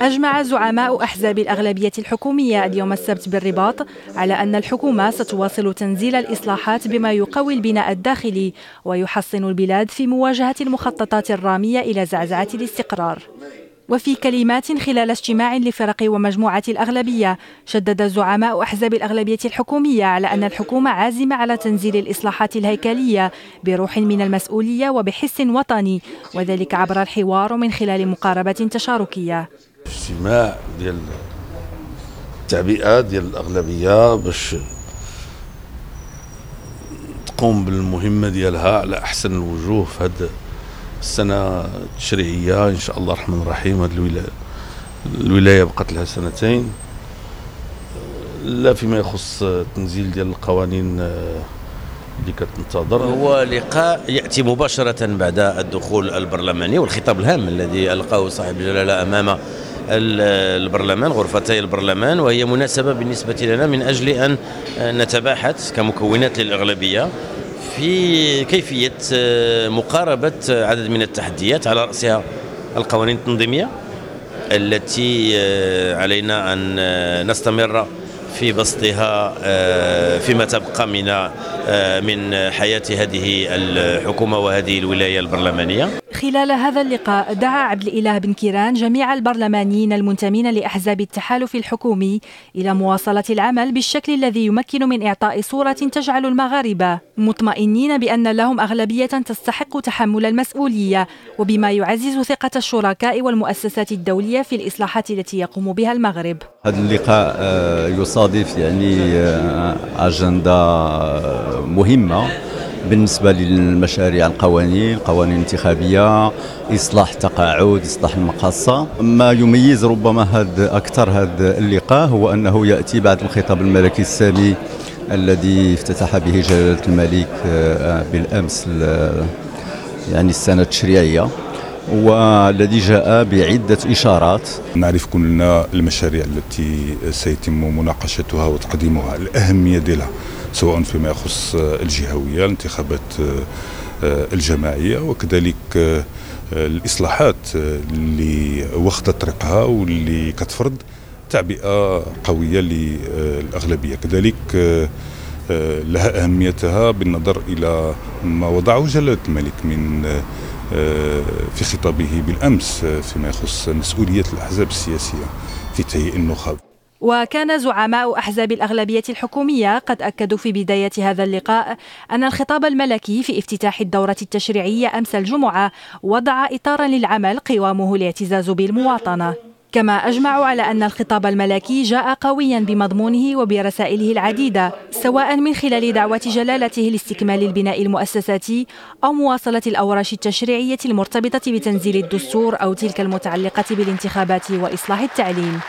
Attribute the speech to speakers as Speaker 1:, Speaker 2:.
Speaker 1: أجمع زعماء أحزاب الأغلبية الحكومية اليوم السبت بالرباط على أن الحكومة ستواصل تنزيل الإصلاحات بما يقوي البناء الداخلي ويحصن البلاد في مواجهة المخططات الرامية إلى زعزعة الاستقرار. وفي كلمات خلال اجتماع لفرق ومجموعة الأغلبية، شدد زعماء أحزاب الأغلبية الحكومية على أن الحكومة عازمة على تنزيل الإصلاحات الهيكلية بروح من المسؤولية وبحس وطني، وذلك عبر الحوار من خلال مقاربة تشاركية.
Speaker 2: اجتماع ديال التعبئات ديال الأغلبية باش تقوم بالمهمة ديالها على أحسن الوجوه في هذه السنة التشريعية إن شاء الله الرحمن الرحيم. هذه الولاية بقت لها سنتين، لا فيما يخص تنزيل ديال القوانين اللي كتنتظر.
Speaker 3: هو لقاء يأتي مباشرة بعد الدخول البرلماني والخطاب الهام الذي ألقاه صاحب الجلالة أمام البرلمان، غرفتي البرلمان، وهي مناسبة بالنسبة لنا من أجل أن نتباحث كمكونات للأغلبية في كيفية مقاربة عدد من التحديات، على رأسها القوانين التنظيمية التي علينا أن نستمر في بسطها فيما تبقى من حياة هذه الحكومة وهذه الولاية البرلمانية.
Speaker 1: خلال هذا اللقاء دعا عبد الإله بن كيران جميع البرلمانيين المنتمين لأحزاب التحالف الحكومي إلى مواصلة العمل بالشكل الذي يمكن من إعطاء صورة تجعل المغاربة مطمئنين بأن لهم أغلبية تستحق تحمل المسؤولية، وبما يعزز ثقة الشركاء والمؤسسات الدولية في الإصلاحات التي يقوم بها المغرب.
Speaker 4: هذا اللقاء يصادف أجندة مهمة بالنسبة للمشاريع القوانين الانتخابية، إصلاح تقاعد، إصلاح المقاصة. ما يميز ربما أكثر هذا اللقاء هو أنه يأتي بعد الخطاب الملكي السامي الذي افتتح به جلالة الملك بالأمس السنة التشريعية، والذي جاء بعدة إشارات.
Speaker 5: نعرف كلنا المشاريع التي سيتم مناقشتها وتقديمها، الأهمية ديالها سواء فيما يخص الجهوية، الانتخابات الجماعية، وكذلك الإصلاحات اللي واخدة طريقها واللي كتفرض تعبئة قوية للأغلبية. كذلك لها أهميتها بالنظر إلى ما وضعه جلالة الملك في خطابه بالأمس فيما يخص مسؤولية الأحزاب السياسية في تهيئ النخب.
Speaker 1: وكان زعماء أحزاب الأغلبية الحكومية قد أكدوا في بداية هذا اللقاء أن الخطاب الملكي في افتتاح الدورة التشريعية أمس الجمعة وضع إطارا للعمل قوامه الاعتزاز بالمواطنة. كما أجمعوا على أن الخطاب الملكي جاء قويا بمضمونه وبرسائله العديدة، سواء من خلال دعوة جلالته لاستكمال البناء المؤسساتي أو مواصلة الأوراش التشريعية المرتبطة بتنزيل الدستور أو تلك المتعلقة بالانتخابات وإصلاح التعليم.